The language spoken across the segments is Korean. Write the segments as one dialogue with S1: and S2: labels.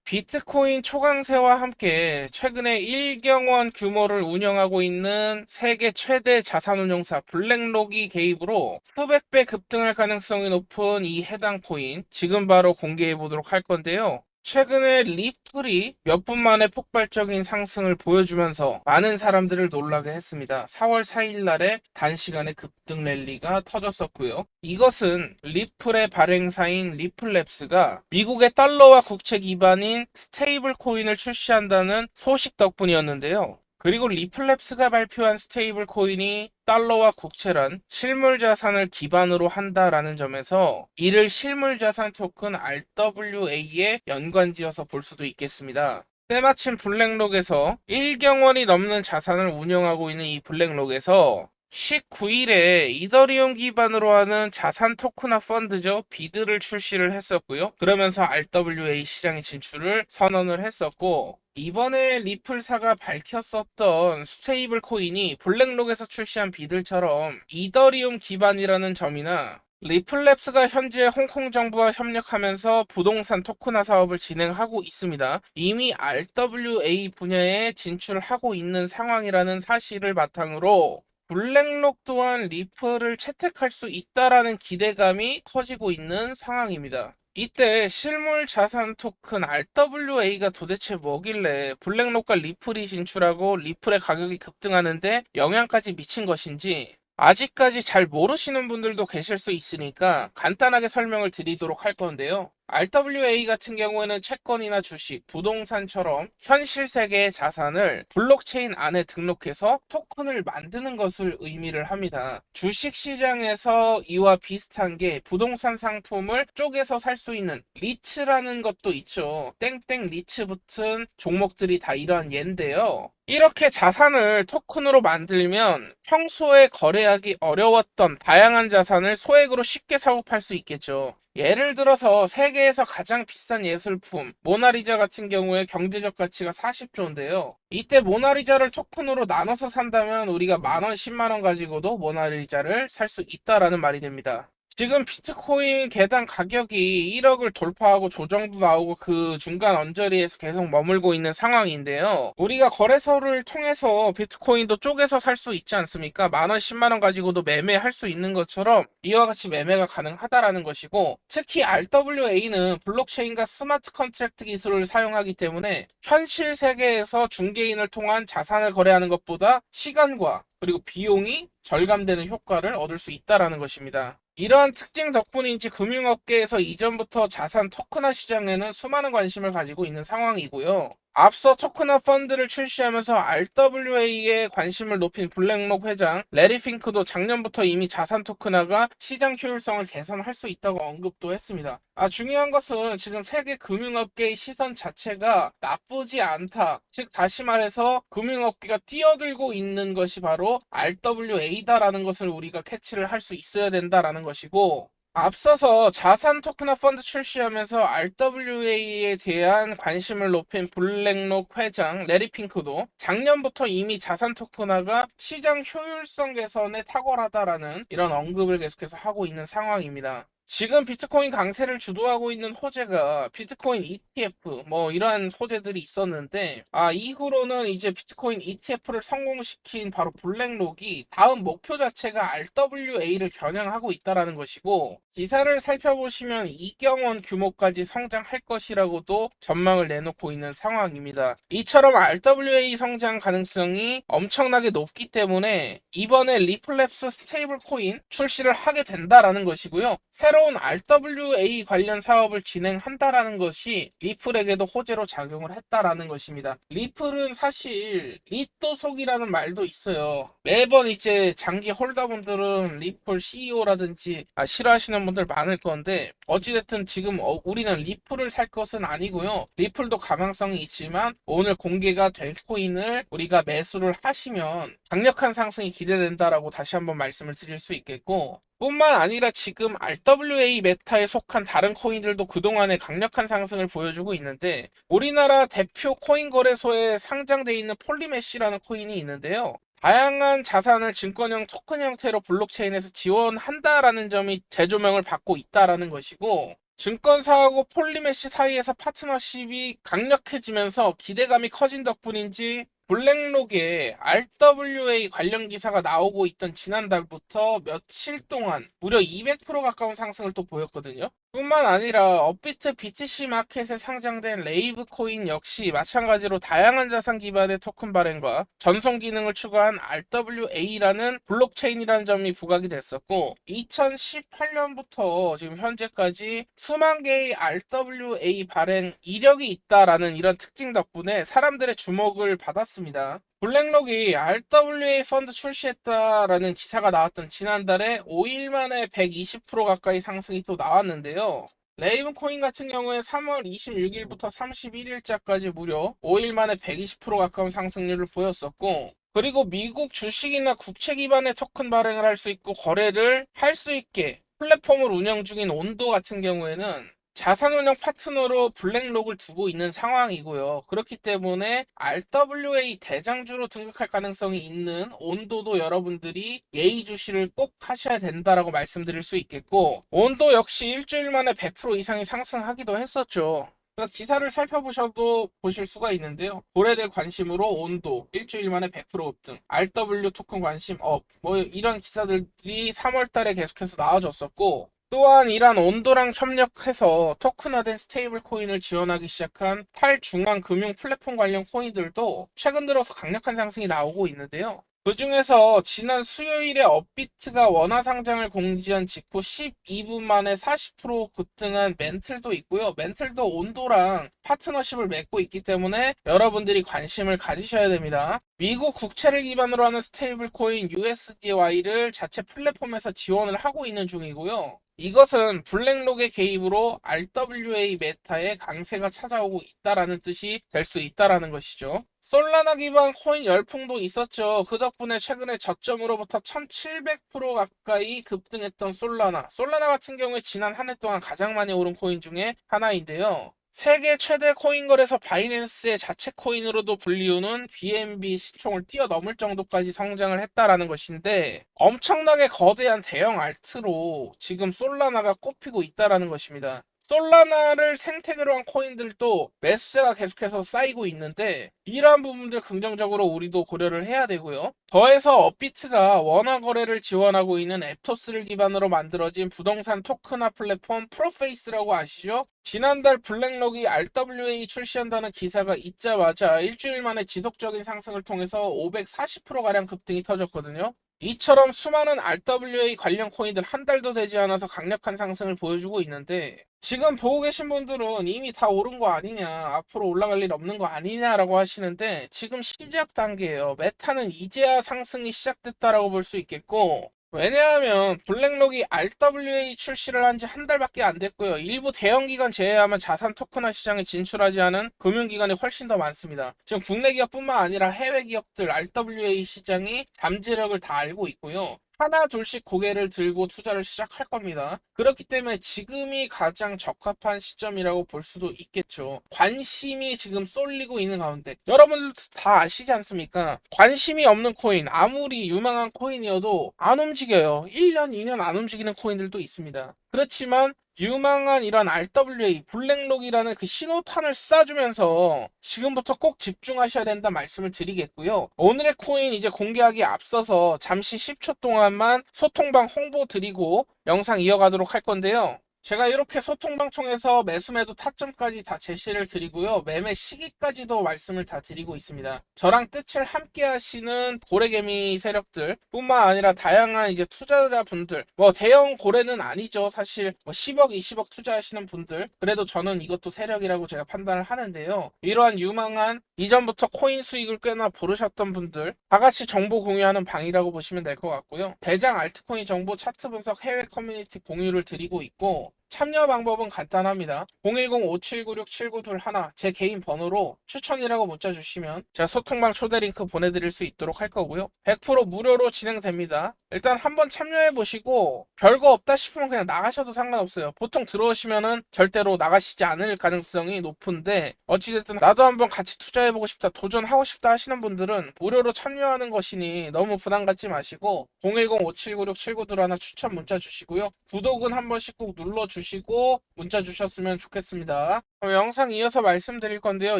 S1: 비트코인 초강세와 함께 최근에 1경원 규모를 운영하고 있는 세계 최대 자산운용사 블랙록이 개입으로 수백 배 급등할 가능성이 높은 이 해당 코인, 지금 바로 공개해 보도록 할 건데요. 최근에 리플이 몇 분 만에 폭발적인 상승을 보여주면서 많은 사람들을 놀라게 했습니다. 4월 4일 날에 단시간에 급등 랠리가 터졌었고요. 이것은 리플의 발행사인 리플랩스가 미국의 달러와 국채 기반인 스테이블 코인을 출시한다는 소식 덕분이었는데요. 그리고 리플랩스가 발표한 스테이블 코인이 달러와 국채란 실물 자산을 기반으로 한다라는 점에서 이를 실물 자산 토큰 RWA에 연관지어서 볼 수도 있겠습니다. 때마침 블랙록에서 1경원이 넘는 자산을 운영하고 있는 이 블랙록에서 19일에 이더리움 기반으로 하는 자산 토큰화 펀드죠. 비드를 출시를 했었고요. 그러면서 RWA 시장에 진출을 선언을 했었고, 이번에 리플사가 밝혔었던 스테이블 코인이 블랙록에서 출시한 비들처럼 이더리움 기반이라는 점이나 리플랩스가 현재 홍콩 정부와 협력하면서 부동산 토큰화 사업을 진행하고 있습니다. 이미 RWA 분야에 진출하고 있는 상황이라는 사실을 바탕으로 블랙록 또한 리플을 채택할 수 있다라는 기대감이 커지고 있는 상황입니다. 이때 실물 자산 토큰 RWA가 도대체 뭐길래 블랙록과 리플이 진출하고 리플의 가격이 급등하는데 영향까지 미친 것인지 아직까지 잘 모르시는 분들도 계실 수 있으니까 간단하게 설명을 드리도록 할 건데요. RWA 같은 경우에는 채권이나 주식, 부동산처럼 현실 세계의 자산을 블록체인 안에 등록해서 토큰을 만드는 것을 의미를 합니다. 주식 시장에서 이와 비슷한 게 부동산 상품을 쪼개서 살 수 있는 리츠라는 것도 있죠. 땡땡 리츠 붙은 종목들이 다 이러한 예인데요. 이렇게 자산을 토큰으로 만들면 평소에 거래하기 어려웠던 다양한 자산을 소액으로 쉽게 사고 팔 수 있겠죠. 예를 들어서 세계에서 가장 비싼 예술품 모나리자 같은 경우에 경제적 가치가 40조인데요. 이때 모나리자를 토큰으로 나눠서 산다면 우리가 만원, 10만원 가지고도 모나리자를 살 수 있다라는 말이 됩니다. 지금 비트코인 개당 가격이 1억을 돌파하고 조정도 나오고 그 중간 언저리에서 계속 머물고 있는 상황인데요. 우리가 거래소를 통해서 비트코인도 쪼개서 살 수 있지 않습니까? 만원, 10만원 가지고도 매매할 수 있는 것처럼 이와 같이 매매가 가능하다라는 것이고, 특히 RWA는 블록체인과 스마트 컨트랙트 기술을 사용하기 때문에 현실 세계에서 중개인을 통한 자산을 거래하는 것보다 시간과 그리고 비용이 절감되는 효과를 얻을 수 있다라는 것입니다. 이러한 특징 덕분인지 금융업계에서 이전부터 자산 토큰화 시장에는 수많은 관심을 가지고 있는 상황이고요. 앞서 토큰화 펀드를 출시하면서 RWA에 관심을 높인 블랙록 회장 레리 핑크도 작년부터 이미 자산 토큰화가 시장 효율성을 개선할 수 있다고 언급도 했습니다. 중요한 것은 지금 세계 금융업계의 시선 자체가 나쁘지 않다. 즉 다시 말해서 금융업계가 뛰어들고 있는 것이 바로 RWA다라는 것을 우리가 캐치를 할 수 있어야 된다라는 것이고, 앞서서 자산 토큰화 펀드 출시하면서 RWA에 대한 관심을 높인 블랙록 회장 레리 핑크도 작년부터 이미 자산 토큰화가 시장 효율성 개선에 탁월하다라는 이런 언급을 계속해서 하고 있는 상황입니다. 지금 비트코인 강세를 주도하고 있는 호재가 비트코인 ETF 이러한 호재들이 있었는데, 이후로는 이제 비트코인 ETF를 성공시킨 바로 블랙록이 다음 목표 자체가 RWA를 겨냥하고 있다라는 것이고, 기사를 살펴보시면 이경원 규모까지 성장할 것이라고도 전망을 내놓고 있는 상황입니다. 이처럼 RWA 성장 가능성이 엄청나게 높기 때문에 이번에 리플랩스 스테이블 코인 출시를 하게 된다라는 것이고요. 새로운 RWA 관련 사업을 진행한다라는 것이 리플에게도 호재로 작용을 했다라는 것입니다. 리플은 사실 리또속이라는 말도 있어요. 매번 이제 장기 홀더분들은 리플 CEO라든지 싫어하시는 분들 많을 건데, 어찌됐든 지금 우리는 리플을 살 것은 아니고요. 리플도 가망성이 있지만 오늘 공개가 될 코인을 우리가 매수를 하시면 강력한 상승이 기대된다라고 다시 한번 말씀을 드릴 수 있겠고, 뿐만 아니라 지금 RWA 메타에 속한 다른 코인들도 그동안에 강력한 상승을 보여주고 있는데, 우리나라 대표 코인 거래소에 상장돼 있는 폴리메시라는 코인이 있는데요. 다양한 자산을 증권형 토큰 형태로 블록체인에서 지원한다라는 점이 재조명을 받고 있다라는 것이고, 증권사하고 폴리메시 사이에서 파트너십이 강력해지면서 기대감이 커진 덕분인지 블랙록에 RWA 관련 기사가 나오고 있던 지난달부터 며칠 동안 무려 200% 가까운 상승을 또 보였거든요. 뿐만 아니라 업비트 BTC 마켓에 상장된 레이브 코인 역시 마찬가지로 다양한 자산 기반의 토큰 발행과 전송 기능을 추가한 RWA라는 블록체인이라는 점이 부각이 됐었고 2018년부터 지금 현재까지 수만 개의 RWA 발행 이력이 있다라는 이런 특징 덕분에 사람들의 주목을 받았습니다. 블랙록이 RWA 펀드 출시했다라는 기사가 나왔던 지난달에 5일 만에 120% 가까이 상승이 또 나왔는데요. 레이븐 코인 같은 경우에 3월 26일부터 31일자까지 무려 5일 만에 120% 가까운 상승률을 보였었고, 그리고 미국 주식이나 국채 기반의 토큰 발행을 할 수 있고 거래를 할 수 있게 플랫폼을 운영 중인 온도 같은 경우에는 자산운용 파트너로 블랙록을 두고 있는 상황이고요. 그렇기 때문에 RWA 대장주로 등극할 가능성이 있는 온도도 여러분들이 예의주시를 꼭 하셔야 된다라고 말씀드릴 수 있겠고, 온도 역시 일주일 만에 100% 이상이 상승하기도 했었죠. 기사를 살펴보셔도 보실 수가 있는데요. 고래들 관심으로 온도 일주일 만에 100% 급등, RW 토큰 관심 업, 뭐 이런 기사들이 3월 달에 계속해서 나와줬었고, 또한 이란 온도랑 협력해서 토큰화된 스테이블 코인을 지원하기 시작한 탈중앙 금융 플랫폼 관련 코인들도 최근 들어서 강력한 상승이 나오고 있는데요. 그 중에서 지난 수요일에 업비트가 원화 상장을 공지한 직후 12분 만에 40% 급등한 멘틀도 있고요. 멘틀도 온도랑 파트너십을 맺고 있기 때문에 여러분들이 관심을 가지셔야 됩니다. 미국 국채를 기반으로 하는 스테이블 코인 USDY를 자체 플랫폼에서 지원을 하고 있는 중이고요. 이것은 블랙록의 개입으로 RWA 메타에 강세가 찾아오고 있다라는 뜻이 될 수 있다라는 것이죠. 솔라나 기반 코인 열풍도 있었죠. 그 덕분에 최근에 저점으로부터 1700% 가까이 급등했던 솔라나 같은 경우에 지난 한 해 동안 가장 많이 오른 코인 중에 하나인데요. 세계 최대 코인 거래소 바이낸스의 자체 코인으로도 불리우는 BNB 시총을 뛰어넘을 정도까지 성장을 했다라는 것인데, 엄청나게 거대한 대형 알트로 지금 솔라나가 꼽히고 있다라는 것입니다. 솔라나를 생태계로 한 코인들도 매수세가 계속해서 쌓이고 있는데, 이러한 부분들 긍정적으로 우리도 고려를 해야 되고요. 더해서 업비트가 원화 거래를 지원하고 있는 앱토스를 기반으로 만들어진 부동산 토큰화 플랫폼 프로페이스라고 아시죠? 지난달 블랙록이 RWA 출시한다는 기사가 있자마자 일주일 만에 지속적인 상승을 통해서 540%가량 급등이 터졌거든요. 이처럼 수많은 RWA 관련 코인들 한 달도 되지 않아서 강력한 상승을 보여주고 있는데, 지금 보고 계신 분들은 이미 다 오른 거 아니냐, 앞으로 올라갈 일 없는 거 아니냐라고 하시는데, 지금 시작 단계예요. 메타는 이제야 상승이 시작됐다라고 볼 수 있겠고, 왜냐하면 블랙록이 RWA 출시를 한 지 한 달밖에 안 됐고요. 일부 대형기관 제외하면 자산 토큰화 시장에 진출하지 않은 금융기관이 훨씬 더 많습니다. 지금 국내 기업뿐만 아니라 해외 기업들 RWA 시장이 잠재력을 다 알고 있고요. 하나 둘씩 고개를 들고 투자를 시작할 겁니다. 그렇기 때문에 지금이 가장 적합한 시점이라고 볼 수도 있겠죠. 관심이 지금 쏠리고 있는 가운데 여러분들도 다 아시지 않습니까? 관심이 없는 코인, 아무리 유망한 코인이어도 안 움직여요. 1년, 2년 안 움직이는 코인들도 있습니다. 그렇지만 유망한 이런 RWA, 블랙록이라는 그 신호탄을 쏴주면서 지금부터 꼭 집중하셔야 된다 말씀을 드리겠고요. 오늘의 코인 이제 공개하기에 앞서서 잠시 10초 동안만 소통방 홍보 드리고 영상 이어가도록 할 건데요. 제가 이렇게 소통방 통해서 매수매도 타점까지 다 제시를 드리고요. 매매 시기까지도 말씀을 다 드리고 있습니다. 저랑 뜻을 함께 하시는 고래개미 세력들 뿐만 아니라 다양한 이제 투자자분들, 뭐 대형 고래는 아니죠. 사실 뭐 10억, 20억 투자하시는 분들, 그래도 저는 이것도 세력이라고 제가 판단을 하는데요. 이러한 유망한 이전부터 코인 수익을 꽤나 보르셨던 분들 다 같이 정보 공유하는 방이라고 보시면 될 것 같고요. 대장 알트코인 정보 차트 분석 해외 커뮤니티 공유를 드리고 있고, 참여 방법은 간단합니다. 010-5796-7921 제 개인 번호로 추천이라고 문자 주시면 제가 소통방 초대 링크 보내드릴 수 있도록 할 거고요. 100% 무료로 진행됩니다. 일단 한번 참여해 보시고 별거 없다 싶으면 그냥 나가셔도 상관없어요. 보통 들어오시면은 절대로 나가시지 않을 가능성이 높은데, 어찌됐든 나도 한번 같이 투자해 보고 싶다, 도전하고 싶다 하시는 분들은 무료로 참여하는 것이니 너무 부담 갖지 마시고 010-5796-7921 추천 문자 주시고요. 구독은 한 번씩 꼭 눌러주세요. 주시고 문자 주셨으면 좋겠습니다. 영상 이어서 말씀드릴 건데요.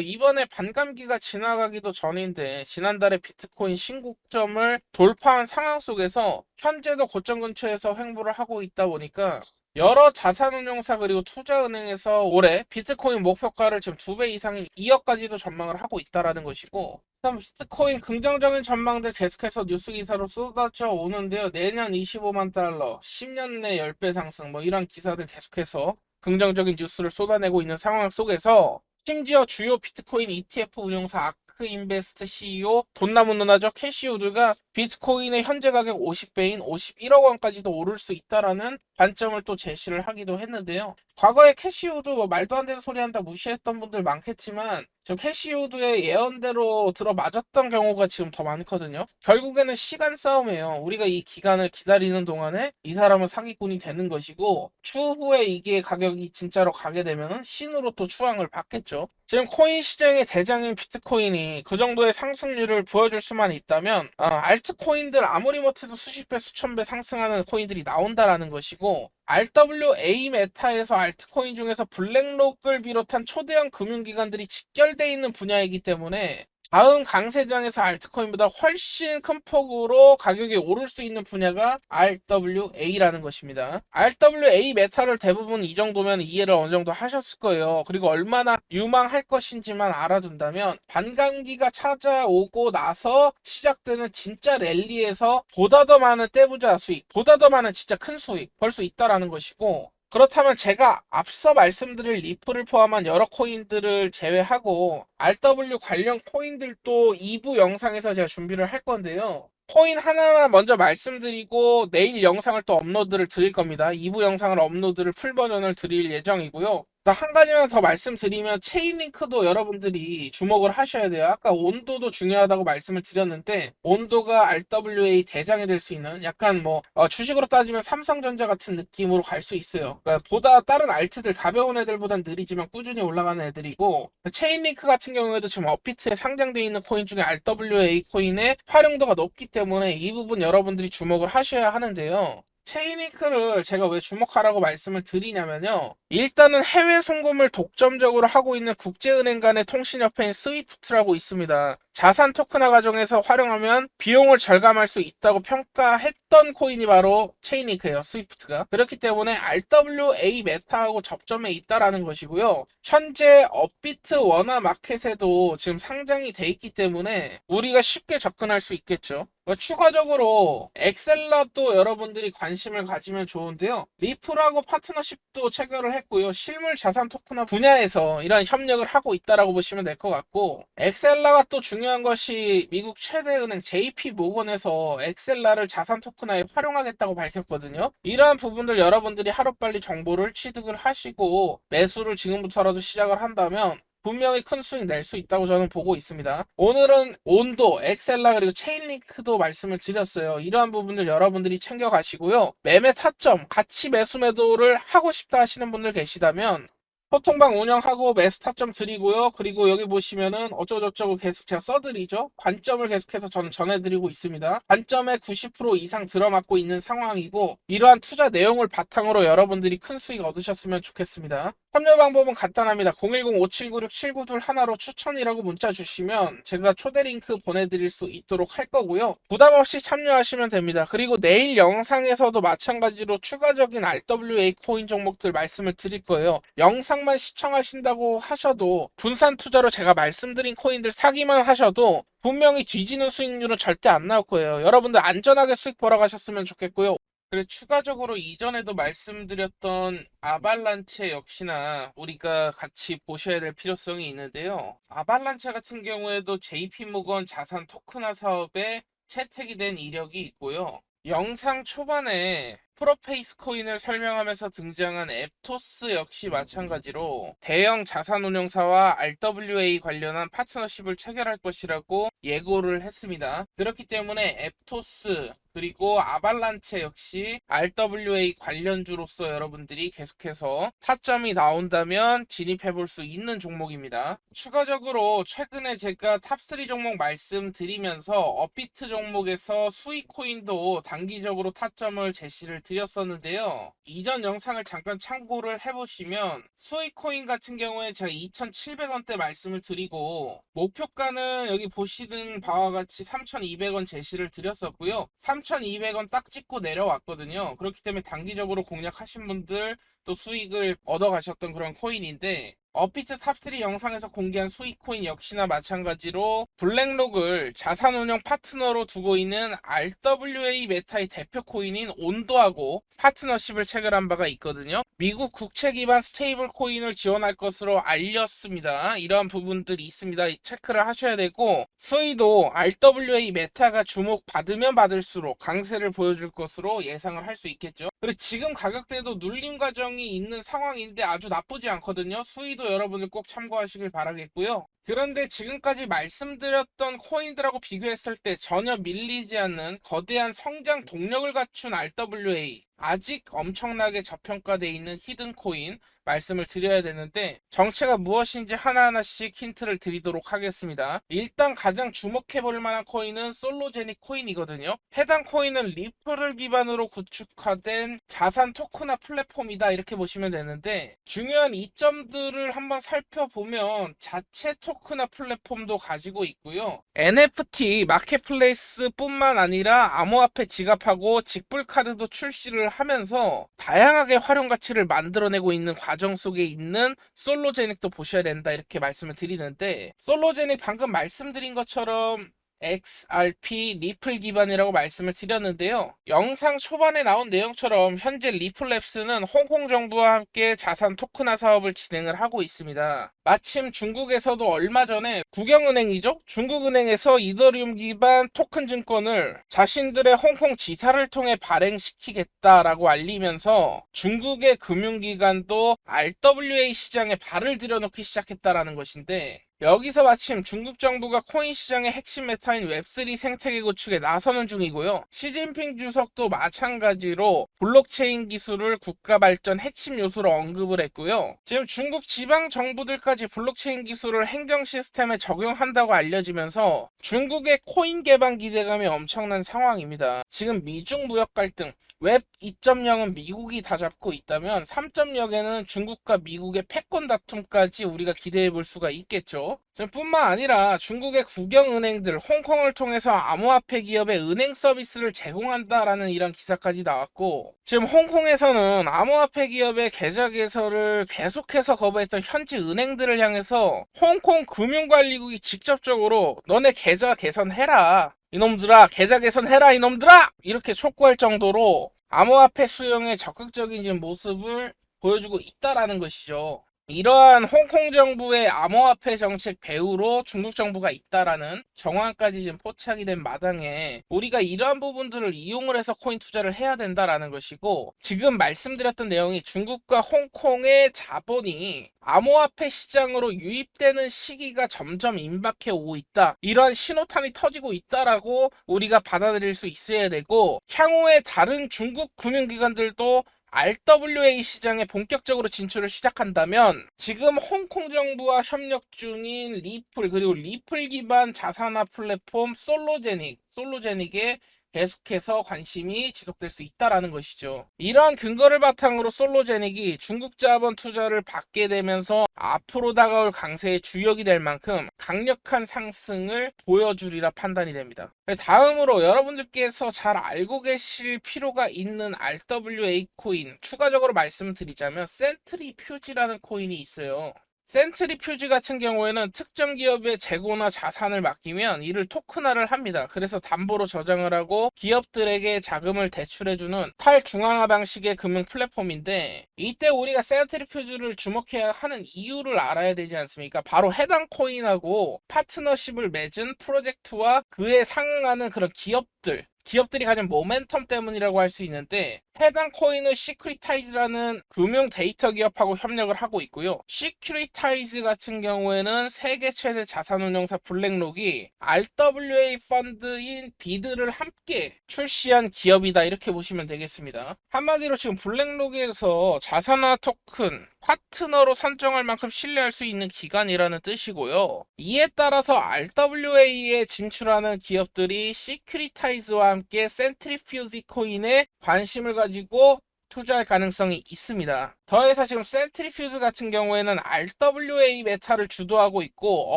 S1: 이번에 반감기가 지나가기도 전인데 지난달에 비트코인 신고점을 돌파한 상황 속에서 현재도 고점 근처에서 횡보를 하고 있다 보니까 여러 자산운용사 그리고 투자은행에서 올해 비트코인 목표가를 지금 2배 이상인 2억까지도 전망을 하고 있다라는 것이고, 그다음 비트코인 긍정적인 전망들 계속해서 뉴스 기사로 쏟아져 오는데요. 내년 25만 달러, 10년 내 10배 상승 뭐 이런 기사들 계속해서 긍정적인 뉴스를 쏟아내고 있는 상황 속에서 심지어 주요 비트코인 ETF 운용사 아크인베스트 CEO 돈나무 누나죠 캐시우드가 비트코인의 현재 가격 50배인 51억 원까지도 오를 수 있다라는 관점을 또 제시를 하기도 했는데요. 과거에 캐시우드 뭐 말도 안 되는 소리 한다 무시했던 분들 많겠지만 저 캐시우드의 예언대로 들어맞았던 경우가 지금 더 많거든요. 결국에는 시간 싸움이에요. 우리가 이 기간을 기다리는 동안에 이 사람은 사기꾼이 되는 것이고 추후에 이게 가격이 진짜로 가게 되면 신으로 또 추앙을 받겠죠. 지금 코인 시장의 대장인 비트코인이 그 정도의 상승률을 보여줄 수만 있다면 알트코인들 아무리 못해도 수십 배 수천 배 상승하는 코인들이 나온다라는 것이고, RWA 메타에서 알트코인 중에서 블랙록을 비롯한 초대형 금융기관들이 직결되어 있는 분야이기 때문에 다음 강세장에서 알트코인보다 훨씬 큰 폭으로 가격이 오를 수 있는 분야가 RWA라는 것입니다. RWA 메타를 대부분 이 정도면 이해를 어느 정도 하셨을 거예요. 그리고 얼마나 유망할 것인지만 알아둔다면 반감기가 찾아오고 나서 시작되는 진짜 랠리에서 보다 더 많은 떼부자 수익, 보다 더 많은 진짜 큰 수익 벌 수 있다라는 것이고, 그렇다면 제가 앞서 말씀드릴 리플을 포함한 여러 코인들을 제외하고 RW 관련 코인들도 2부 영상에서 제가 준비를 할 건데요. 코인 하나만 먼저 말씀드리고 내일 영상을 또 업로드를 드릴 겁니다. 2부 영상을 업로드를 풀 버전을 드릴 예정이고요. 한 가지만 더 말씀드리면 체인링크도 여러분들이 주목을 하셔야 돼요. 아까 온도도 중요하다고 말씀을 드렸는데 온도가 RWA 대장이 될 수 있는 약간 뭐 주식으로 따지면 삼성전자 같은 느낌으로 갈 수 있어요. 그러니까 보다 다른 알트들 가벼운 애들보단 느리지만 꾸준히 올라가는 애들이고, 체인링크 같은 경우에도 지금 업비트에 상장되어 있는 코인 중에 RWA 코인의 활용도가 높기 때문에 이 부분 여러분들이 주목을 하셔야 하는데요. 체인링크를 제가 왜 주목하라고 말씀을 드리냐면요. 일단은 해외 송금을 독점적으로 하고 있는 국제은행 간의 통신협회인 스위프트라고 있습니다. 자산 토큰화 과정에서 활용하면 비용을 절감할 수 있다고 평가했던 코인이 바로 체인링크예요. 스위프트가. 그렇기 때문에 RWA 메타하고 접점에 있다라는 것이고요. 현재 업비트 원화 마켓에도 지금 상장이 돼 있기 때문에 우리가 쉽게 접근할 수 있겠죠. 추가적으로 엑셀라도 여러분들이 관심을 가지면 좋은데요. 리플하고 파트너십도 체결을 했고요. 실물 자산 토큰화 분야에서 이런 협력을 하고 있다라고 보시면 될 것 같고, 엑셀라가 또 중요한 것이 미국 최대 은행 JP 모건에서 엑셀라를 자산 토큰화에 활용하겠다고 밝혔거든요. 이러한 부분들 여러분들이 하루빨리 정보를 취득을 하시고 매수를 지금부터라도 시작을 한다면 분명히 큰 수익 낼 수 있다고 저는 보고 있습니다. 오늘은 온도, 엑셀라 그리고 체인링크도 말씀을 드렸어요. 이러한 부분들 여러분들이 챙겨가시고요. 매매 타점, 같이 매수 매도를 하고 싶다 하시는 분들 계시다면 소통방 운영하고 매수 타점 드리고요. 그리고 여기 보시면은 어쩌고저쩌고 계속 제가 써드리죠. 관점을 계속해서 저는 전해드리고 있습니다. 관점에 90% 이상 들어맞고 있는 상황이고, 이러한 투자 내용을 바탕으로 여러분들이 큰 수익 얻으셨으면 좋겠습니다. 참여 방법은 간단합니다. 010-5796-7921로 추천이라고 문자 주시면 제가 초대 링크 보내드릴 수 있도록 할 거고요. 부담 없이 참여하시면 됩니다. 그리고 내일 영상에서도 마찬가지로 추가적인 RWA 코인 종목들 말씀을 드릴 거예요. 영상만 시청하신다고 하셔도 분산 투자로 제가 말씀드린 코인들 사기만 하셔도 분명히 뒤지는 수익률은 절대 안 나올 거예요. 여러분들 안전하게 수익 벌어 가셨으면 좋겠고요. 그리고 추가적으로 이전에도 말씀드렸던 아발란체 역시나 우리가 같이 보셔야 될 필요성이 있는데요. 아발란체 같은 경우에도 JP모건 자산 토큰화 사업에 채택이 된 이력이 있고요. 영상 초반에 프로페이스 코인을 설명하면서 등장한 앱토스 역시 마찬가지로 대형 자산운용사와 RWA 관련한 파트너십을 체결할 것이라고 예고를 했습니다. 그렇기 때문에 앱토스 그리고 아발란체 역시 RWA 관련주로서 여러분들이 계속해서 타점이 나온다면 진입해 볼 수 있는 종목입니다. 추가적으로 최근에 제가 탑3 종목 말씀드리면서 업비트 종목에서 수익 코인도 단기적으로 타점을 제시를 드렸었는데요. 이전 영상을 잠깐 참고를 해보시면 수익코인 같은 경우에 제가 2,700원대 말씀을 드리고 목표가는 여기 보시는 바와 같이 3,200원 제시를 드렸었고요. 3,200원 딱 찍고 내려왔거든요. 그렇기 때문에 단기적으로 공략하신 분들 또 수익을 얻어 가셨던 그런 코인인데, 업비트 탑3 영상에서 공개한 수익 코인 역시나 마찬가지로 블랙록을 자산운용 파트너로 두고 있는 RWA 메타의 대표 코인인 온도하고 파트너십을 체결한 바가 있거든요. 미국 국채 기반 스테이블 코인을 지원할 것으로 알렸습니다. 이러한 부분들이 있습니다. 체크를 하셔야 되고, 수위도 RWA 메타가 주목받으면 받을수록 강세를 보여줄 것으로 예상을 할 수 있겠죠. 그리고 지금 가격대도 눌림 과정이 있는 상황인데 아주 나쁘지 않거든요. 수위도 여러분들 꼭 참고하시길 바라겠고요. 그런데 지금까지 말씀드렸던 코인들하고 비교했을 때 전혀 밀리지 않는 거대한 성장 동력을 갖춘 RWA, 아직 엄청나게 저평가되어 있는 히든 코인 말씀을 드려야 되는데, 정체가 무엇인지 하나하나씩 힌트를 드리도록 하겠습니다. 일단 가장 주목해볼 만한 코인은 솔로제닉 코인이거든요. 해당 코인은 리플을 기반으로 구축화된 자산 토크나 플랫폼이다, 이렇게 보시면 되는데, 중요한 이점들을 한번 살펴보면 자체 토크나 플랫폼도 가지고 있고요. NFT 마켓플레이스 뿐만 아니라 암호화폐 지갑하고 직불카드도 출시를 하면서 다양하게 활용 가치를 만들어내고 있는 과정 속에 있는 솔로제닉도 보셔야 된다, 이렇게 말씀을 드리는데, 솔로제닉 방금 말씀드린 것처럼 XRP 리플 기반이라고 말씀을 드렸는데요. 영상 초반에 나온 내용처럼 현재 리플랩스는 홍콩 정부와 함께 자산 토크나 사업을 진행을 하고 있습니다. 마침 중국에서도 얼마 전에 국영은행이죠? 중국은행에서 이더리움 기반 토큰 증권을 자신들의 홍콩 지사를 통해 발행시키겠다라고 알리면서 중국의 금융기관도 RWA 시장에 발을 들여놓기 시작했다라는 것인데, 여기서 마침 중국 정부가 코인 시장의 핵심 메타인 웹3 생태계 구축에 나서는 중이고요. 시진핑 주석도 마찬가지로 블록체인 기술을 국가 발전 핵심 요소로 언급을 했고요. 지금 중국 지방 정부들까지 블록체인 기술을 행정 시스템에 적용한다고 알려지면서 중국의 코인 개방 기대감이 엄청난 상황입니다. 지금 미중 무역 갈등, 웹 2.0은 미국이 다 잡고 있다면 3.0에는 중국과 미국의 패권 다툼까지 우리가 기대해 볼 수가 있겠죠. 뿐만 아니라 중국의 국영은행들 홍콩을 통해서 암호화폐 기업의 은행 서비스를 제공한다라는 이런 기사까지 나왔고, 지금 홍콩에서는 암호화폐 기업의 계좌 개설을 계속해서 거부했던 현지 은행들을 향해서 홍콩 금융관리국이 직접적으로 너네 계좌 개선해라, 이놈들아, 계좌 개선해라 이놈들아! 이렇게 촉구할 정도로 암호화폐 수용에 적극적인 지금 모습을 보여주고 있다라는 것이죠. 이러한 홍콩 정부의 암호화폐 정책 배후로 중국 정부가 있다라는 정황까지 지금 포착이 된 마당에 우리가 이러한 부분들을 이용을 해서 코인 투자를 해야 된다라는 것이고, 지금 말씀드렸던 내용이 중국과 홍콩의 자본이 암호화폐 시장으로 유입되는 시기가 점점 임박해 오고 있다, 이러한 신호탄이 터지고 있다라고 우리가 받아들일 수 있어야 되고, 향후에 다른 중국 금융기관들도 RWA 시장에 본격적으로 진출을 시작한다면 지금 홍콩 정부와 협력 중인 리플, 그리고 리플 기반 자산화 플랫폼 솔로제닉에 계속해서 관심이 지속될 수 있다라는 것이죠. 이러한 근거를 바탕으로 솔로제닉이 중국 자본 투자를 받게 되면서 앞으로 다가올 강세의 주역이 될 만큼 강력한 상승을 보여주리라 판단이 됩니다. 다음으로 여러분들께서 잘 알고 계실 필요가 있는 RWA 코인, 추가적으로 말씀드리자면 센트리퓨지라는 코인이 있어요. 센트리퓨지 같은 경우에는 특정 기업의 재고나 자산을 맡기면 이를 토큰화를 합니다. 그래서 담보로 저장을 하고 기업들에게 자금을 대출해주는 탈중앙화 방식의 금융 플랫폼인데, 이때 우리가 센트리퓨지를 주목해야 하는 이유를 알아야 되지 않습니까? 바로 해당 코인하고 파트너십을 맺은 프로젝트와 그에 상응하는 그런 기업들이 가진 모멘텀 때문이라고 할 수 있는데, 해당 코인은 시큐리타이즈라는 금융 데이터 기업하고 협력을 하고 있고요. 시큐리타이즈 같은 경우에는 세계 최대 자산운용사 블랙록이 RWA 펀드인 비드를 함께 출시한 기업이다, 이렇게 보시면 되겠습니다. 한마디로 지금 블랙록에서 자산화 토큰 파트너로 선정할 만큼 신뢰할 수 있는 기관이라는 뜻이고요. 이에 따라서 RWA에 진출하는 기업들이 시큐리타이즈와 함께 센트리퓨지 코인에 관심을 가지고 투자할 가능성이 있습니다. 더해서 지금 센트리퓨즈 같은 경우에는 RWA 메타를 주도하고 있고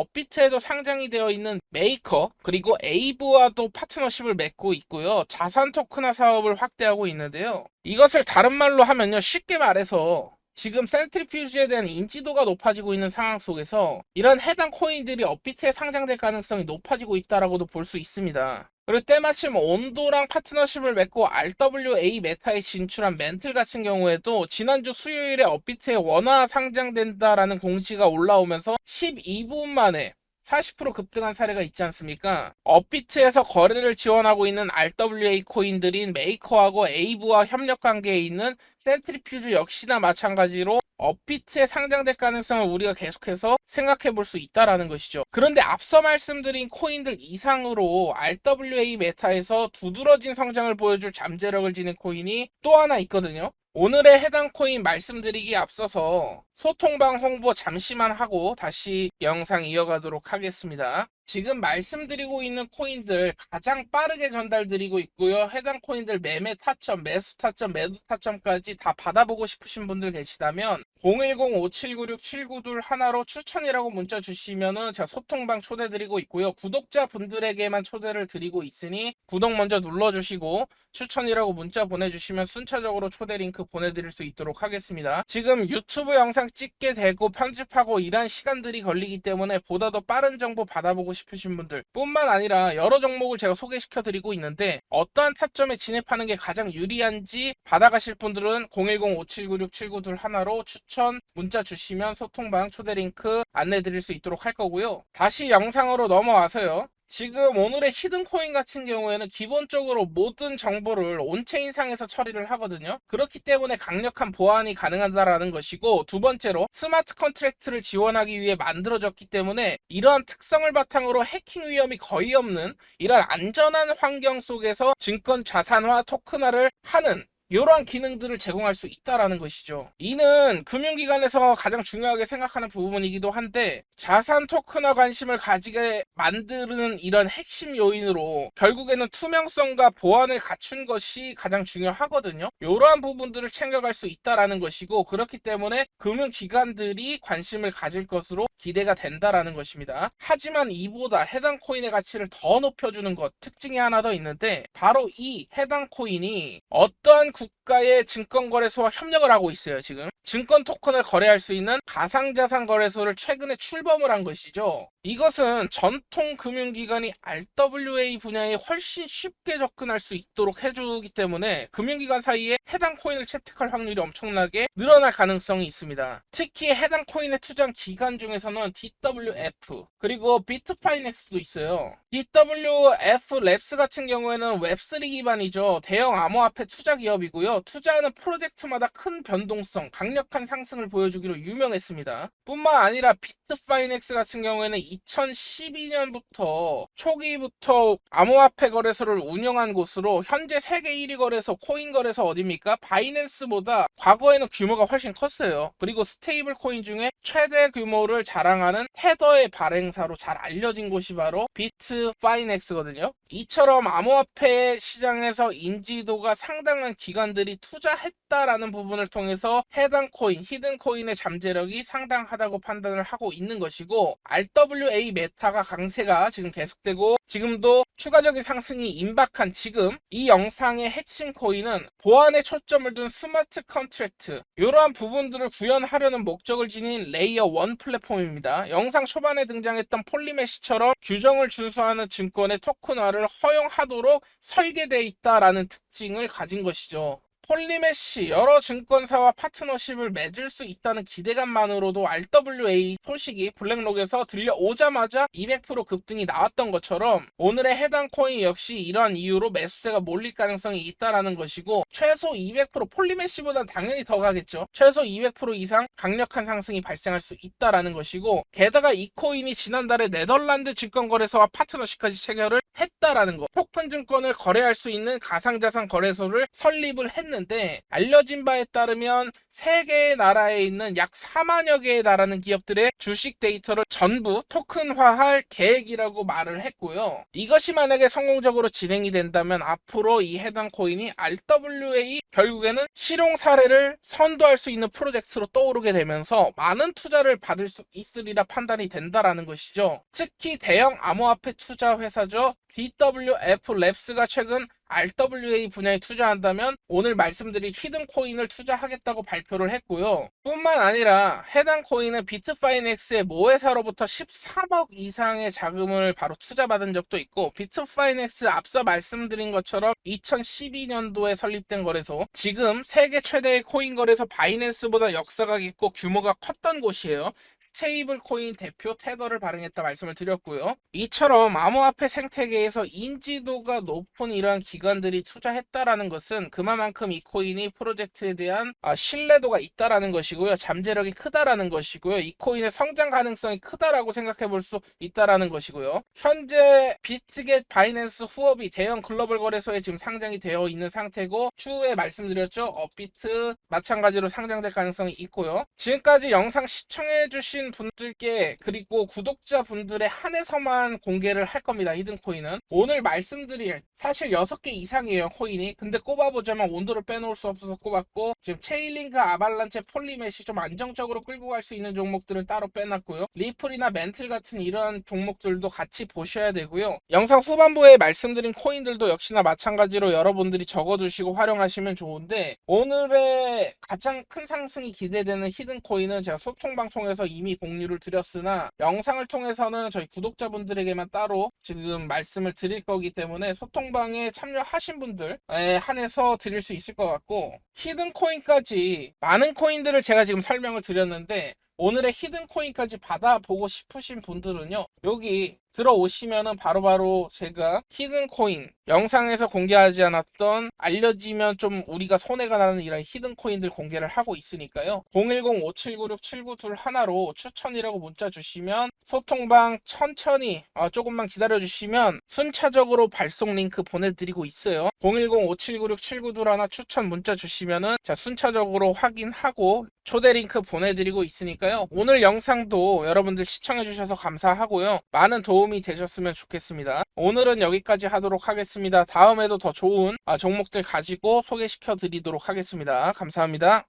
S1: 업비트에도 상장이 되어 있는 메이커 그리고 에이브와도 파트너십을 맺고 있고요. 자산 토큰화 사업을 확대하고 있는데요. 이것을 다른 말로 하면요. 쉽게 말해서 지금 센트리퓨즈에 대한 인지도가 높아지고 있는 상황 속에서 이런 해당 코인들이 업비트에 상장될 가능성이 높아지고 있다라고도 볼 수 있습니다. 그리고 때마침 온도랑 파트너십을 맺고 RWA 메타에 진출한 멘틀 같은 경우에도 지난주 수요일에 업비트에 원화 상장된다라는 공지가 올라오면서 12분 만에 40% 급등한 사례가 있지 않습니까? 업비트에서 거래를 지원하고 있는 RWA 코인들인 메이커하고 에이브와 협력 관계에 있는 센트리퓨즈 역시나 마찬가지로 업비트에 상장될 가능성을 우리가 계속해서 생각해 볼 수 있다라는 것이죠. 그런데 앞서 말씀드린 코인들 이상으로 RWA 메타에서 두드러진 성장을 보여줄 잠재력을 지닌 코인이 또 하나 있거든요. 오늘의 해당 코인 말씀드리기에 앞서서 소통방 홍보 잠시만 하고 다시 영상 이어가도록 하겠습니다. 지금 말씀드리고 있는 코인들 가장 빠르게 전달드리고 있고요. 해당 코인들 매매 타점, 매수 타점, 매도 타점까지 다 받아보고 싶으신 분들 계시다면 010-5796-792 하나로 추천이라고 문자 주시면은 제가 소통방 초대드리고 있고요. 구독자분들에게만 초대를 드리고 있으니 구독 먼저 눌러주시고 추천이라고 문자 보내주시면 순차적으로 초대 링크 보내드릴 수 있도록 하겠습니다. 지금 유튜브 영상 찍게 되고 편집하고 이런 시간들이 걸리기 때문에 보다 더 빠른 정보 받아보고 싶으신 분들 뿐만 아니라 여러 종목을 제가 소개시켜 드리고 있는데 어떠한 타점에 진입하는 게 가장 유리한지 받아가실 분들은 010-5796-792 하나로 추천 문자 주시면 소통방 초대 링크 안내 드릴 수 있도록 할 거고요. 다시 영상으로 넘어와서요. 지금 오늘의 히든코인 같은 경우에는 기본적으로 모든 정보를 온체인상에서 처리를 하거든요. 그렇기 때문에 강력한 보안이 가능하다라는 것이고, 두 번째로 스마트 컨트랙트를 지원하기 위해 만들어졌기 때문에 이러한 특성을 바탕으로 해킹 위험이 거의 없는 이런 안전한 환경 속에서 증권 자산화 토큰화를 하는 이러한 기능들을 제공할 수 있다라는 것이죠. 이는 금융기관에서 가장 중요하게 생각하는 부분이기도 한데 자산 토큰화 관심을 가지게 만드는 이런 핵심 요인으로 결국에는 투명성과 보안을 갖춘 것이 가장 중요하거든요. 이러한 부분들을 챙겨갈 수 있다라는 것이고 그렇기 때문에 금융기관들이 관심을 가질 것으로 기대가 된다라는 것입니다. 하지만 이보다 해당 코인의 가치를 더 높여주는 것 특징이 하나 더 있는데 바로 이 해당 코인이 어떠한 국가의 증권거래소와 협력을 하고 있어요. 지금 증권 토큰을 거래할 수 있는 가상자산 거래소를 최근에 출범을 한 것이죠. 이것은 전통 금융기관이 RWA 분야에 훨씬 쉽게 접근할 수 있도록 해주기 때문에 금융기관 사이에 해당 코인을 채택할 확률이 엄청나게 늘어날 가능성이 있습니다. 특히 해당 코인에 투자한 기관 중에서는 DWF 그리고 비트파이넥스도 있어요. DWF 랩스 같은 경우에는 웹3 기반이죠. 대형 암호화폐 투자 기업이고요. 투자하는 프로젝트마다 큰 변동성, 강력한 상승을 보여주기로 유명했습니다. 뿐만 아니라 비트파이넥스 같은 경우에는 2012년부터 초기부터 암호화폐 거래소를 운영한 곳으로 현재 세계 1위 거래소 코인 거래소 어디입니까? 바이낸스보다 과거에는 규모가 훨씬 컸어요. 그리고 스테이블 코인 중에 최대 규모를 자랑하는 테더의 발행사로 잘 알려진 곳이 바로 비트파이넥스거든요. 이처럼 암호화폐 시장에서 인지도가 상당한 기관들이 투자했다라는 부분을 통해서 해당 코인, 히든 코인의 잠재력이 상당하다고 판단을 하고 있는 것이고 RWA 메타가 강세가 지금 계속되고 지금도 추가적인 상승이 임박한 지금 이 영상의 핵심 코인은 보안에 초점을 둔 스마트 컨트랙트 이러한 부분들을 구현하려는 목적을 지닌 레이어 1 플랫폼입니다. 영상 초반에 등장했던 폴리메시처럼 규정을 준수하는 증권의 토큰화를 허용하도록 설계되어 있다라는 특징을 가진 것이죠. 폴리메시 여러 증권사와 파트너십을 맺을 수 있다는 기대감만으로도 RWA 소식이 블랙록에서 들려오자마자 200% 급등이 나왔던 것처럼 오늘의 해당 코인 역시 이러한 이유로 매수세가 몰릴 가능성이 있다라는 것이고 최소 200% 폴리메시보다는 당연히 더 가겠죠. 최소 200% 이상 강력한 상승이 발생할 수 있다라는 것이고 게다가 이 코인이 지난달에 네덜란드 증권거래소와 파트너십까지 체결을 했다라는 것. 토큰 증권을 거래할 수 있는 가상자산 거래소를 설립을 했는데 했는데 알려진 바에 따르면 3개의 나라에 있는 약 4만여 개에 달하는 기업들의 주식 데이터를 전부 토큰화할 계획이라고 말을 했고요. 이것이 만약에 성공적으로 진행이 된다면 앞으로 이 해당 코인이 RWA 결국에는 실용 사례를 선도할 수 있는 프로젝트로 떠오르게 되면서 많은 투자를 받을 수 있으리라 판단이 된다라는 것이죠. 특히 대형 암호화폐 투자 회사죠. DWF 랩스가 최근 RWA 분야에 투자한다면 오늘 말씀드린 히든 코인을 투자하겠다고 발표를 했고요. 뿐만 아니라 해당 코인은 비트파이넥스의 모회사로부터 13억 이상의 자금을 바로 투자받은 적도 있고, 비트파이넥스 앞서 말씀드린 것처럼 2012년도에 설립된 거래소, 지금 세계 최대의 코인 거래소 바이낸스보다 역사가 깊고 규모가 컸던 곳이에요. 스테이블 코인 대표 테더를 발행했다 말씀을 드렸고요. 이처럼 암호화폐 생태계에서 인지도가 높은 이러한 기관들이 투자했다라는 것은 그만큼 이 코인이 프로젝트에 대한 신뢰도가 있다라는 것이고요. 잠재력이 크다라는 것이고요. 이 코인의 성장 가능성이 크다라고 생각해 볼 수 있다라는 것이고요. 현재 비트겟 바이낸스 후업이 대형 글로벌 거래소에 지금 상장이 되어 있는 상태고, 추후에 말씀드렸죠. 업비트 마찬가지로 상장될 가능성이 있고요. 지금까지 영상 시청해 주신 분들께 그리고 구독자 분들에 한해서만 공개를 할 겁니다. 히든코인은 오늘 말씀드릴 사실 6개 이상이에요 코인이. 근데 꼽아보자면 온도를 빼놓을 수 없어서 꼽았고, 지금 체인링크, 아발란체, 폴리메시 좀 안정적으로 끌고 갈 수 있는 종목들은 따로 빼놨고요. 리플이나 멘틀 같은 이런 종목들도 같이 보셔야 되고요. 영상 후반부에 말씀드린 코인들도 역시나 마찬가지로 여러분들이 적어두시고 활용하시면 좋은데, 오늘의 가장 큰 상승이 기대되는 히든코인은 제가 소통방송에서 이미 공유를 드렸으나 영상을 통해서는 저희 구독자분들에게만 따로 지금 말씀을 드릴 거기 때문에 소통방에 참여하신 분들에 한해서 드릴 수 있을 것 같고, 히든코인까지 많은 코인들을 제가 지금 설명을 드렸는데 오늘의 히든코인까지 받아보고 싶으신 분들은요, 여기 들어오시면은 바로바로 제가 히든코인 영상에서 공개하지 않았던, 알려지면 좀 우리가 손해가 나는 이런 히든코인들 공개를 하고 있으니까요. 010-5796-7921로 추천이라고 문자 주시면 소통방 천천히 조금만 기다려 주시면 순차적으로 발송 링크 보내드리고 있어요. 010-5796-7921 추천 문자 주시면은 자 순차적으로 확인하고 초대 링크 보내드리고 있으니까요. 오늘 영상도 여러분들 시청해 주셔서 감사하고요. 많은 도움이 되셨으면 좋겠습니다. 오늘은 여기까지 하도록 하겠습니다. 다음에도 더 좋은 종목들 가지고 소개시켜 드리도록 하겠습니다. 감사합니다.